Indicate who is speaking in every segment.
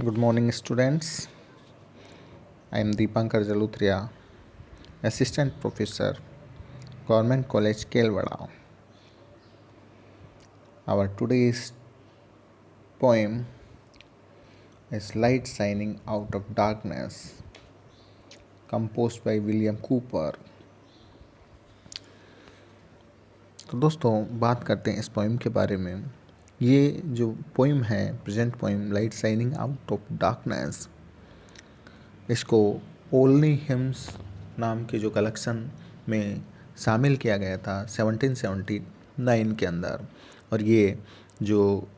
Speaker 1: Good morning, students. I am Deepankar Jalutria, Assistant Professor, Government College, Kelwada. Our today's poem is Light Shining Out of Darkness, composed by William Cooper. तो दोस्तों बात करते हैं इस poem के बारे में। ये जो पोइम है, present poem light shining out of darkness, इसको ओल्नी हिम्स नाम के जो कलेक्शन में शामिल किया गया था 1779 के अंदर। और ये जो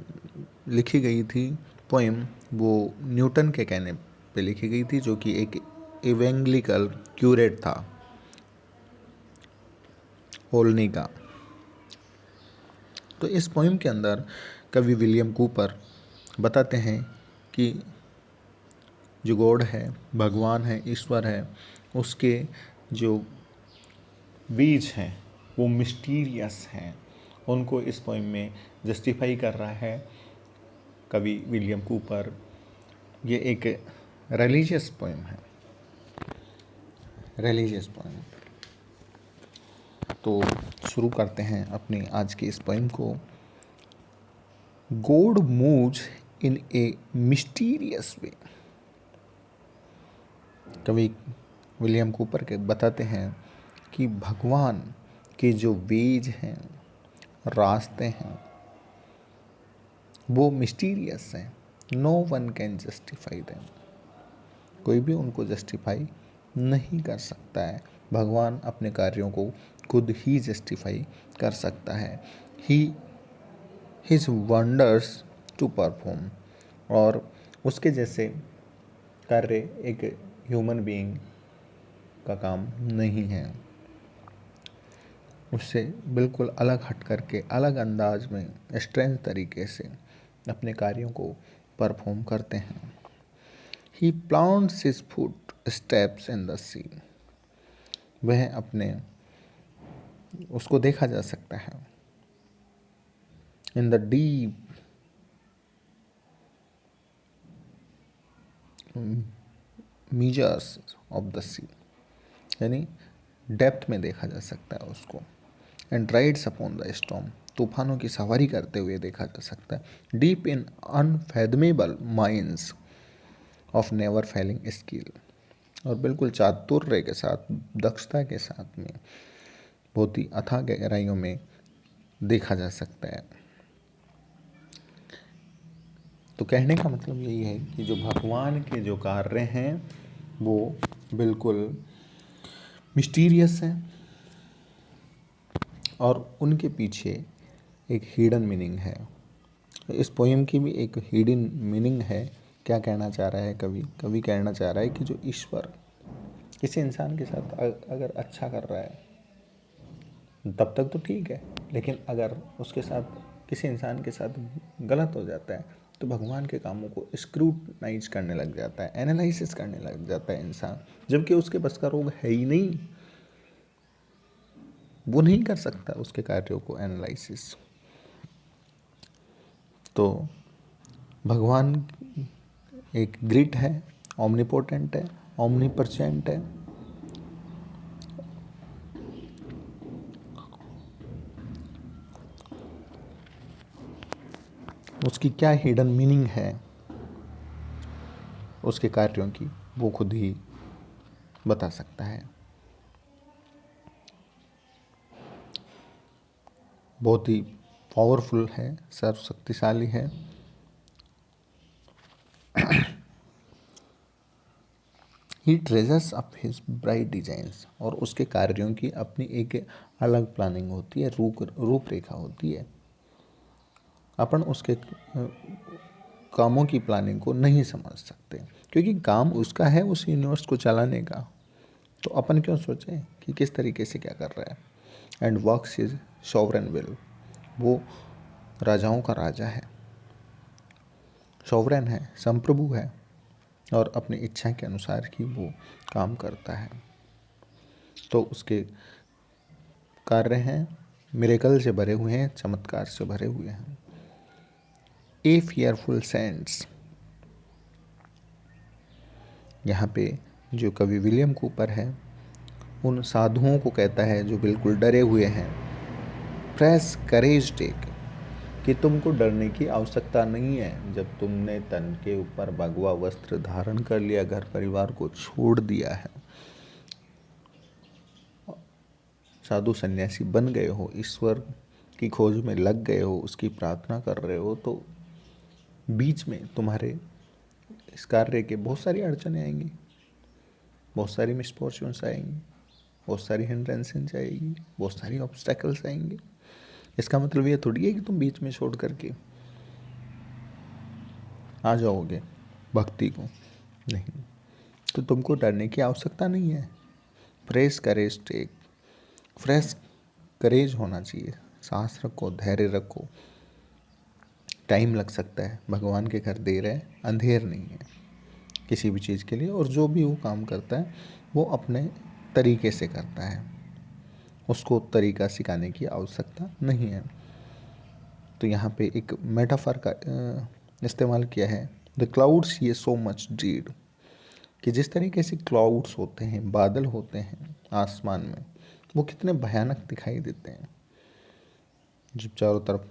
Speaker 1: लिखी गई थी पोइम वो न्यूटन के कहने पे लिखी गई थी, जो कि एक इवेंगलिकल क्यूरेट था ओल्नी का। तो इस पोइम के अंदर कवि विलियम कूपर बताते हैं कि जो गॉड है, भगवान है, ईश्वर है, उसके जो बीज हैं वो मिस्टीरियस हैं। उनको इस पोइम में जस्टिफाई कर रहा है कवि विलियम कूपर। ये एक रिलीजियस पोइम है, रिलीजियस पोइम। तो शुरू करते हैं अपनी आज की इस पोइम को। God moves in a mysterious way. कवि विलियम कूपर के बताते हैं कि भगवान के जो वेज हैं, रास्ते हैं, वो मिस्टीरियस हैं। No one can justify them. कोई भी उनको जस्टिफाई नहीं कर सकता है। भगवान अपने कार्यों को खुद ही जस्टिफाई कर सकता है। ही हिज वंडर्स टू परफॉर्म। और उसके जैसे कार्य एक ह्यूमन बीइंग का काम नहीं है। उससे बिल्कुल अलग हट करके, अलग अंदाज में, स्ट्रेंज तरीके से अपने कार्यों को परफॉर्म करते हैं। He plants his footsteps in the sea. वह अपने उसको देखा जा सकता है in the deep measures of the sea, यानी डेप्थ में देखा जा सकता है उसको। And rides upon the storm. तूफानों की सवारी करते हुए देखा जा सकता है। Deep in unfathomable minds of never failing skill. और बिल्कुल चातुर्य के साथ, दक्षता के साथ में, बहुत ही अथाह गहराइयों में देखा जा सकता है। तो कहने का मतलब यही है कि जो भगवान के जो कार्य हैं वो बिल्कुल मिस्टीरियस हैं और उनके पीछे एक हिडन मीनिंग है। इस पोएम की भी एक हिडन मीनिंग है। क्या कहना चाह रहा है कवि? कवि कहना चाह रहा है कि जो ईश्वर किसी इंसान के साथ अगर अच्छा कर रहा है तब तक तो ठीक है, लेकिन अगर उसके साथ, किसी इंसान के साथ गलत हो जाता है तो भगवान के कामों को स्क्रूटनाइज करने लग जाता है, एनालिसिस करने लग जाता है इंसान, जबकि उसके बस का रोग है ही नहीं। वो नहीं कर सकता उसके कार्यों को एनालिसिस। तो भगवान एक ग्रेट है, ओमनीपोटेंट है, ओमनीपर्सेंट है। उसकी क्या हिडन मीनिंग है उसके कार्यों की, वो खुद ही बता सकता है। बहुत ही पावरफुल है, सर्वशक्तिशाली है। He treasures up his bright designs. और उसके कार्यों की अपनी एक अलग प्लानिंग होती है, रूपरेखा होती है। अपन उसके कामों की प्लानिंग को नहीं समझ सकते, क्योंकि काम उसका है उस यूनिवर्स को चलाने का। तो अपन क्यों सोचें कि किस तरीके से क्या कर रहा है। And works is sovereign will. वो राजाओं का राजा है, सॉवरेन है, संप्रभु है, और अपनी इच्छा के अनुसार ही वो काम करता है। तो उसके कार्य हैं मिरेकल से भरे हुए हैं, चमत्कार से भरे हुए हैं। ए फियरफुल सेंट्स। यहाँ पे जो कवि विलियम कूपर है उन साधुओं को कहता है जो बिल्कुल डरे हुए हैं, प्रेस करेज टेक, कि तुमको डरने की आवश्यकता नहीं है। जब तुमने तन के ऊपर भगवा वस्त्र धारण कर लिया, घर परिवार को छोड़ दिया है, साधु सन्यासी बन गए हो, ईश्वर की खोज में लग गए हो, उसकी प्रार्थना कर रहे हो, तो बीच में तुम्हारे इस कार्य के बहुत सारी अड़चनें आएंगी, बहुत सारी मिसफॉर्चून्स आएंगी, बहुत सारी हिंड्रेंसेस आएगी, बहुत सारी ऑब्स्टेकल्स आएंगे। इसका मतलब ये थोड़ी है कि तुम बीच में छोड़ करके आ जाओगे भक्ति को, नहीं। तो तुमको डरने की आवश्यकता नहीं है। फ्रेश करेज टेक, फ्रेश करेज होना चाहिए। सांस रखो, धैर्य रखो। टाइम लग सकता है, भगवान के घर देर है, अंधेर नहीं है किसी भी चीज़ के लिए। और जो भी वो काम करता है वो अपने तरीके से करता है, उसको तरीका सिखाने की आवश्यकता नहीं है। तो यहाँ पे एक मेटाफर का इस्तेमाल किया है, द क्लाउड्स ये सो मच ड्रीड, कि जिस तरीके से क्लाउड्स होते हैं, बादल होते हैं आसमान में, वो कितने भयानक दिखाई देते हैं जब चारों तरफ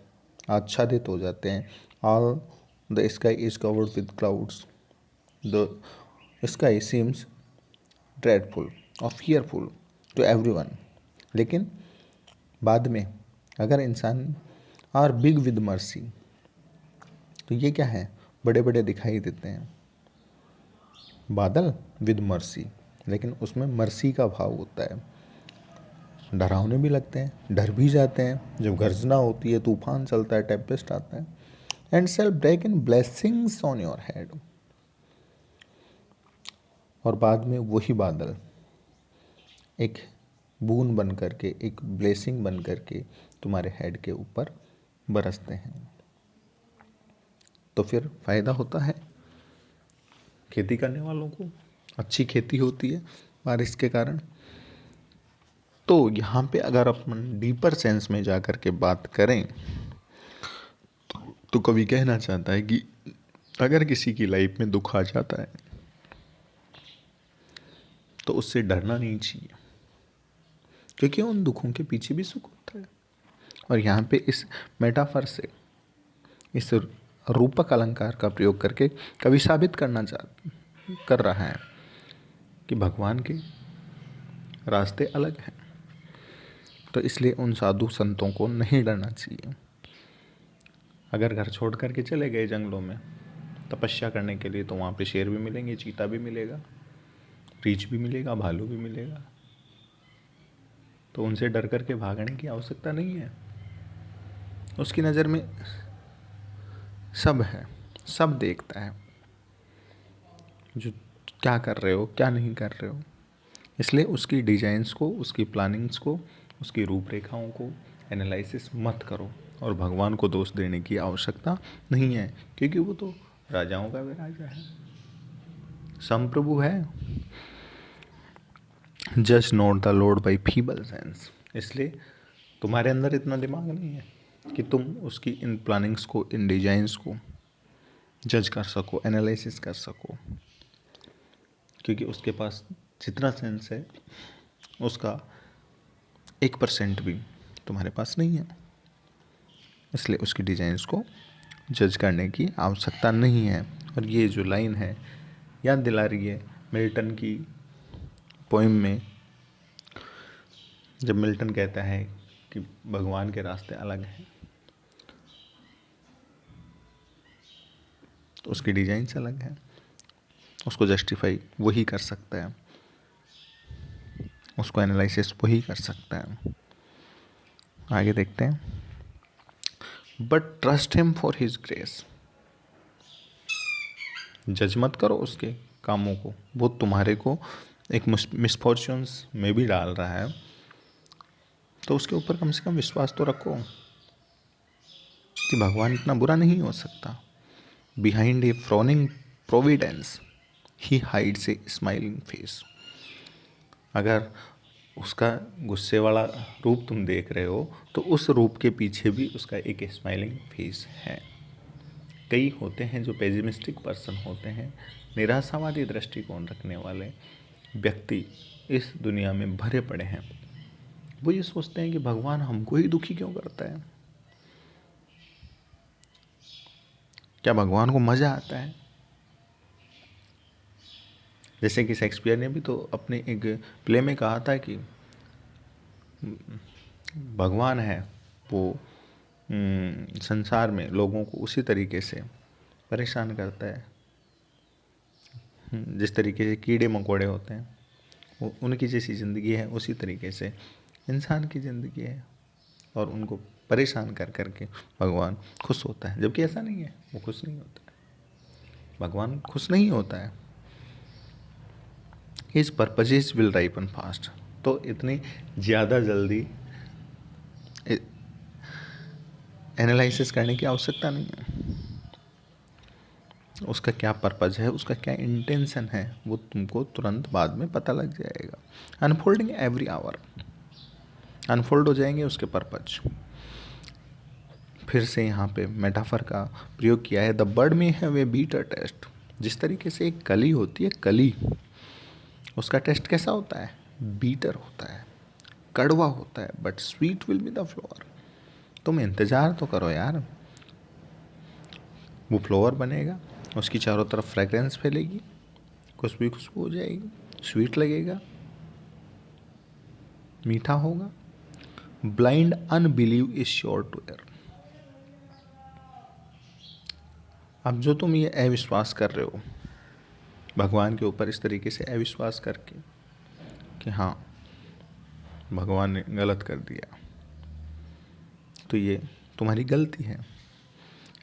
Speaker 1: आच्छादित हो जाते हैं। All the sky is covered with clouds, the sky seems dreadful और फियरफुल टू एवरीवन। लेकिन बाद में अगर इंसान आर बिग विद मर्सी, तो ये क्या है, बड़े बड़े दिखाई देते हैं बादल विद मर्सी, लेकिन उसमें मर्सी का भाव होता है। डरावने भी लगते हैं, डर भी जाते हैं, जब गर्जना होती है, तूफान चलता है, टेम्पेस्ट आता है, and shall break in blessings on your head. और बाद में वही बादल एक बूंद बन करके, एक ब्लेसिंग बन करके तुम्हारे हेड के ऊपर बरसते हैं। तो फिर फायदा होता है खेती करने वालों को, अच्छी खेती होती है बारिश के कारण। तो यहाँ पे अगर अपन डीपर सेंस में जा कर के बात करें तो कवि कहना चाहता है कि अगर किसी की लाइफ में दुख आ जाता है तो उससे डरना नहीं चाहिए, क्योंकि उन दुखों के पीछे भी सुख होता है। और यहाँ पे इस मेटाफर से, इस रूपक अलंकार का प्रयोग करके कवि साबित कर रहा है कि भगवान के रास्ते अलग हैं। तो इसलिए उन साधु संतों को नहीं डरना चाहिए। अगर घर छोड़ करके चले गए जंगलों में तपस्या करने के लिए, तो वहाँ पे शेर भी मिलेंगे, चीता भी मिलेगा, रीछ भी मिलेगा, भालू भी मिलेगा। तो उनसे डर करके भागने की आवश्यकता नहीं है। उसकी नज़र में सब है, सब देखता है जो क्या कर रहे हो, क्या नहीं कर रहे हो। इसलिए उसकी डिजाइन्स को, उसकी प्लानिंग्स को, उसकी रूपरेखाओं को एनालिसिस मत करो। और भगवान को दोष देने की आवश्यकता नहीं है, क्योंकि वो तो राजाओं का भी राजा है, संप्रभु है। जज not the Lord by feeble sense. इसलिए तुम्हारे अंदर इतना दिमाग नहीं है कि तुम उसकी इन प्लानिंग्स को, इन डिजाइन्स को जज कर सको, एनालिसिस कर सको, क्योंकि उसके पास जितना सेंस है उसका 1% भी तुम्हारे पास नहीं है। इसलिए उसकी डिजाइन्स को जज करने की आवश्यकता नहीं है। और ये जो लाइन है याद दिला रही है मिल्टन की पोइम में, जब मिल्टन कहता है कि भगवान के रास्ते अलग हैं, तो उसकी डिजाइन्स अलग हैं, उसको जस्टिफाई वही कर सकता है, उसको एनालिसिस वही कर सकता है। आगे देखते हैं, but trust him for his grace. जज मत करो उसके कामों को, वो तुम्हारे को एक मिसफॉर्चून्स में भी डाल रहा है, तो उसके ऊपर कम से कम विश्वास तो रखो कि भगवान इतना बुरा नहीं हो सकता। Behind a frowning providence he hides a smiling face. अगर उसका गुस्से वाला रूप तुम देख रहे हो, तो उस रूप के पीछे भी उसका एक स्माइलिंग फेस है। कई होते हैं जो पेसिमिस्टिक पर्सन होते हैं, निराशावादी दृष्टिकोण रखने वाले व्यक्ति इस दुनिया में भरे पड़े हैं। वो ये सोचते हैं कि भगवान हमको ही दुखी क्यों करता है, क्या भगवान को मजा आता है। जैसे कि शेक्सपियर ने भी तो अपने एक प्ले में कहा था कि भगवान है वो संसार में लोगों को उसी तरीके से परेशान करता है जिस तरीके से कीड़े मकोड़े होते हैं, वो उनकी जैसी ज़िंदगी है, उसी तरीके से इंसान की ज़िंदगी है, और उनको परेशान कर करके भगवान खुश होता है। जबकि ऐसा नहीं है, वो खुश नहीं होता है, भगवान खुश नहीं होता है। His purposes will ripen fast. तो इतनी ज़्यादा जल्दी एनालिसिस करने की आवश्यकता नहीं है। उसका क्या पर्पज़ है, उसका क्या इंटेंशन है, वो तुमको तुरंत बाद में पता लग जाएगा। अनफोल्डिंग एवरी आवर, अनफोल्ड हो जाएंगे उसके पर्पज। फिर से यहाँ पे मेटाफर का प्रयोग किया है, द बर्ड में हैव ए बीटर टेस्ट। जिस तरीके से एक कली होती है, कली, उसका टेस्ट कैसा होता है, बीटर होता है, कड़वा होता है, but sweet will be the flower. तुम इंतज़ार तो करो यार, वो फ्लावर बनेगा, उसकी चारों तरफ फ्रेगरेंस फैलेगी, खुशबू हो जाएगी, स्वीट लगेगा, मीठा होगा। Blind unbelief is sure to err. अब जो तुम ये अविश्वास कर रहे हो भगवान के ऊपर, इस तरीके से अविश्वास करके कि हाँ भगवान ने गलत कर दिया, तो ये तुम्हारी गलती है।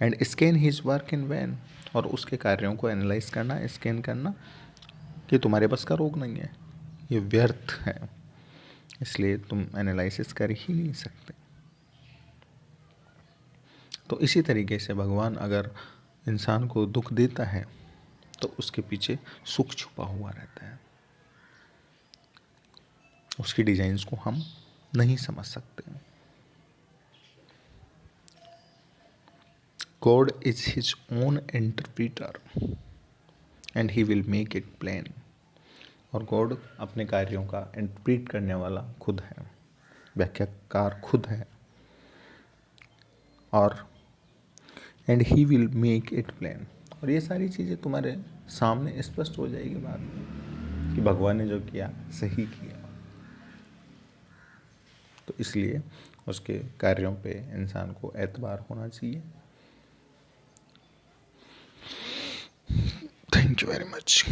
Speaker 1: And scan his work in vain, और उसके कार्यों को एनालाइज करना, स्कैन करना, कि तुम्हारे बस का रोग नहीं है, ये व्यर्थ है, इसलिए तुम एनालिसिस कर ही नहीं सकते। तो इसी तरीके से भगवान अगर इंसान को दुख देता है तो उसके पीछे सुख छुपा हुआ रहता है, उसकी डिजाइन्स को हम नहीं समझ सकते। God is his own interpreter and he will make it plain। और गॉड अपने कार्यों का इंटरप्रीट करने वाला खुद है, व्याख्याकार खुद है, और and he will make it plain. और ये सारी चीज़ें तुम्हारे सामने स्पष्ट हो जाएगी बात कि भगवान ने जो किया सही किया। तो इसलिए उसके कार्यों पे इंसान को एतबार होना चाहिए। Thank you very much.